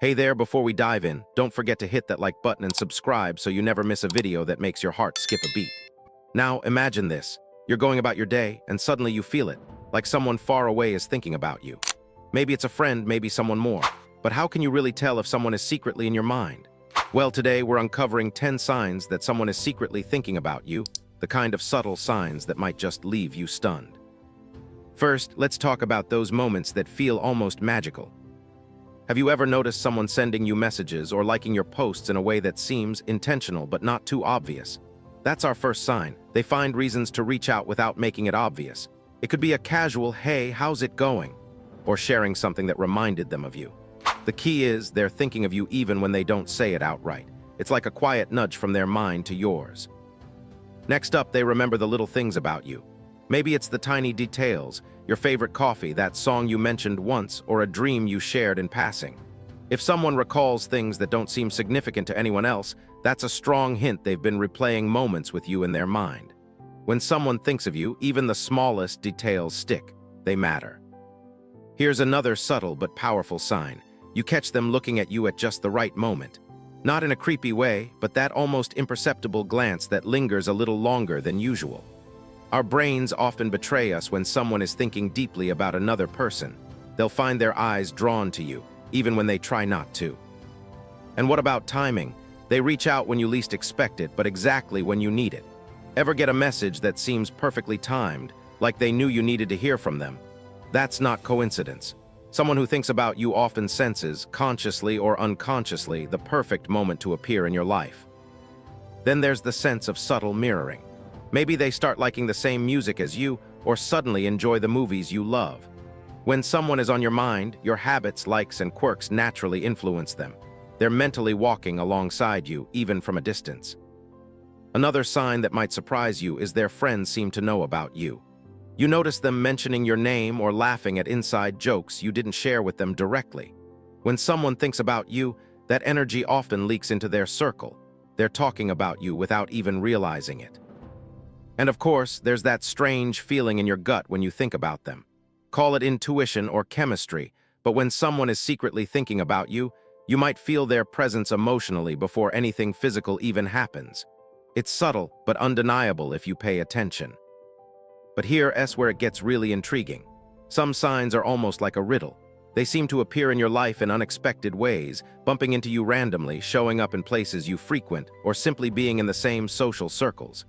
Hey there, before we dive in, don't forget to hit that like button and subscribe so you never miss a video that makes your heart skip a beat. Now, imagine this. You're going about your day, and suddenly you feel it, like someone far away is thinking about you. Maybe it's a friend, maybe someone more. But how can you really tell if someone is secretly in your mind? Well, today we're uncovering 10 signs that someone is secretly thinking about you, the kind of subtle signs that might just leave you stunned. First, let's talk about those moments that feel almost magical. Have you ever noticed someone sending you messages or liking your posts in a way that seems intentional but not too obvious? That's our first sign. They find reasons to reach out without making it obvious. It could be a casual, "Hey, how's it going?" or sharing something that reminded them of you. The key is they're thinking of you even when they don't say it outright. It's like a quiet nudge from their mind to yours. Next up, they remember the little things about you. Maybe it's the tiny details, your favorite coffee, that song you mentioned once, or a dream you shared in passing. If someone recalls things that don't seem significant to anyone else, that's a strong hint they've been replaying moments with you in their mind. When someone thinks of you, even the smallest details stick. They matter. Here's another subtle but powerful sign. You catch them looking at you at just the right moment. Not in a creepy way, but that almost imperceptible glance that lingers a little longer than usual. Our brains often betray us when someone is thinking deeply about another person. They'll find their eyes drawn to you, even when they try not to. And what about timing? They reach out when you least expect it, but exactly when you need it. Ever get a message that seems perfectly timed, like they knew you needed to hear from them? That's not coincidence. Someone who thinks about you often senses, consciously or unconsciously, the perfect moment to appear in your life. Then there's the sense of subtle mirroring. Maybe they start liking the same music as you, or suddenly enjoy the movies you love. When someone is on your mind, your habits, likes, and quirks naturally influence them. They're mentally walking alongside you, even from a distance. Another sign that might surprise you is their friends seem to know about you. You notice them mentioning your name or laughing at inside jokes you didn't share with them directly. When someone thinks about you, that energy often leaks into their circle. They're talking about you without even realizing it. And of course, there's that strange feeling in your gut when you think about them. Call it intuition or chemistry, but when someone is secretly thinking about you, you might feel their presence emotionally before anything physical even happens. It's subtle, but undeniable if you pay attention. But here's where it gets really intriguing. Some signs are almost like a riddle. They seem to appear in your life in unexpected ways, bumping into you randomly, showing up in places you frequent, or simply being in the same social circles.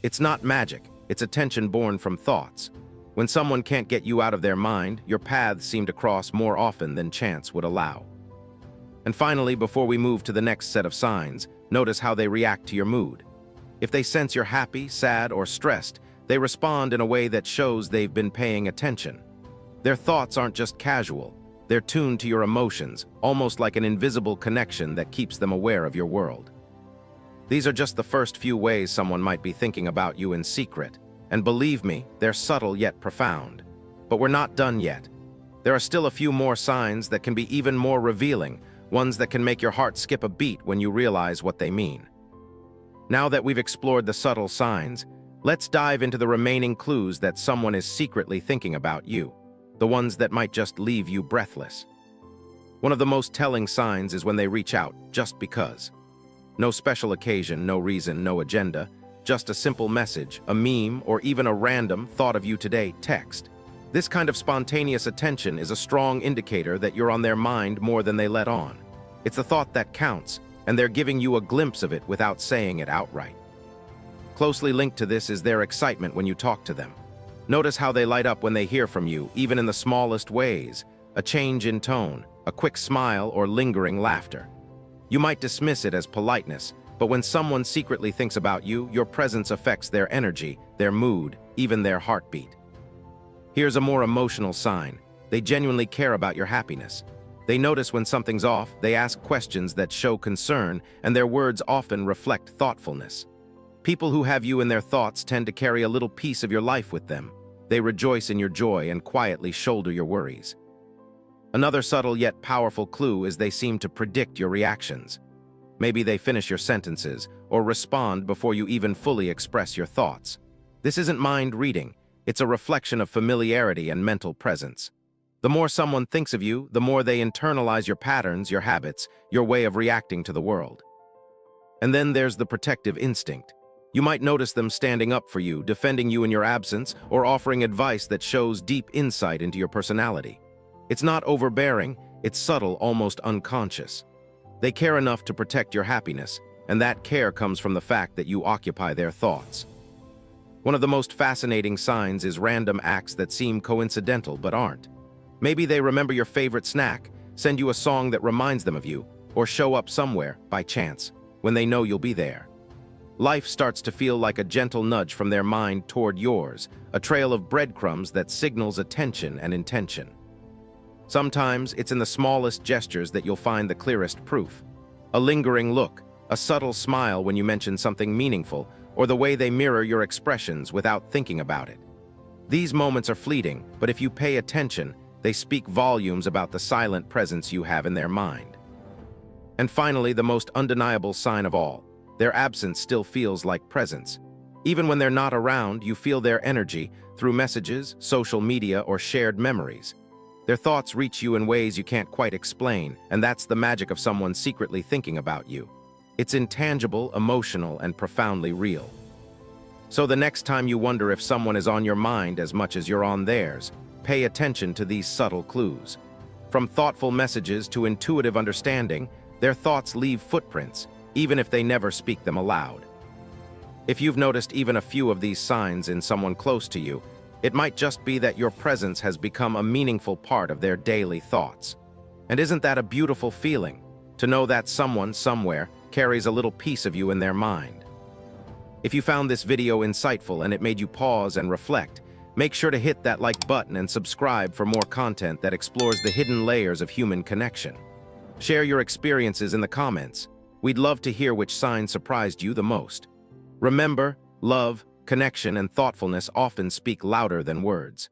It's not magic, it's attention born from thoughts. When someone can't get you out of their mind, your paths seem to cross more often than chance would allow. And finally, before we move to the next set of signs, notice how they react to your mood. If they sense you're happy, sad, or stressed, they respond in a way that shows they've been paying attention. Their thoughts aren't just casual, they're tuned to your emotions, almost like an invisible connection that keeps them aware of your world. These are just the first few ways someone might be thinking about you in secret. And believe me, they're subtle yet profound. But we're not done yet. There are still a few more signs that can be even more revealing, ones that can make your heart skip a beat when you realize what they mean. Now that we've explored the subtle signs, let's dive into the remaining clues that someone is secretly thinking about you, the ones that might just leave you breathless. One of the most telling signs is when they reach out just because. No special occasion, no reason, no agenda, just a simple message, a meme, or even a random "thought of you today" text. This kind of spontaneous attention is a strong indicator that you're on their mind more than they let on. It's the thought that counts, and they're giving you a glimpse of it without saying it outright. Closely linked to this is their excitement when you talk to them. Notice how they light up when they hear from you, even in the smallest ways, a change in tone, a quick smile, or lingering laughter. You might dismiss it as politeness, but when someone secretly thinks about you, your presence affects their energy, their mood, even their heartbeat. Here's a more emotional sign. They genuinely care about your happiness. They notice when something's off, they ask questions that show concern, and their words often reflect thoughtfulness. People who have you in their thoughts tend to carry a little piece of your life with them. They rejoice in your joy and quietly shoulder your worries. Another subtle yet powerful clue is they seem to predict your reactions. Maybe they finish your sentences or respond before you even fully express your thoughts. This isn't mind reading, it's a reflection of familiarity and mental presence. The more someone thinks of you, the more they internalize your patterns, your habits, your way of reacting to the world. And then there's the protective instinct. You might notice them standing up for you, defending you in your absence, or offering advice that shows deep insight into your personality. It's not overbearing, it's subtle, almost unconscious. They care enough to protect your happiness, and that care comes from the fact that you occupy their thoughts. One of the most fascinating signs is random acts that seem coincidental but aren't. Maybe they remember your favorite snack, send you a song that reminds them of you, or show up somewhere, by chance, when they know you'll be there. Life starts to feel like a gentle nudge from their mind toward yours, a trail of breadcrumbs that signals attention and intention. Sometimes it's in the smallest gestures that you'll find the clearest proof. A lingering look, a subtle smile when you mention something meaningful, or the way they mirror your expressions without thinking about it. These moments are fleeting, but if you pay attention, they speak volumes about the silent presence you have in their mind. And finally, the most undeniable sign of all, their absence still feels like presence. Even when they're not around, you feel their energy through messages, social media, or shared memories. Their thoughts reach you in ways you can't quite explain, and that's the magic of someone secretly thinking about you. It's intangible, emotional, and profoundly real. So the next time you wonder if someone is on your mind as much as you're on theirs, pay attention to these subtle clues. From thoughtful messages to intuitive understanding, their thoughts leave footprints, even if they never speak them aloud. If you've noticed even a few of these signs in someone close to you, it might just be that your presence has become a meaningful part of their daily thoughts. And isn't that a beautiful feeling, to know that someone, somewhere, carries a little piece of you in their mind? If you found this video insightful and it made you pause and reflect, make sure to hit that like button and subscribe for more content that explores the hidden layers of human connection. Share your experiences in the comments. We'd love to hear which sign surprised you the most. Remember, love, connection, and thoughtfulness often speak louder than words.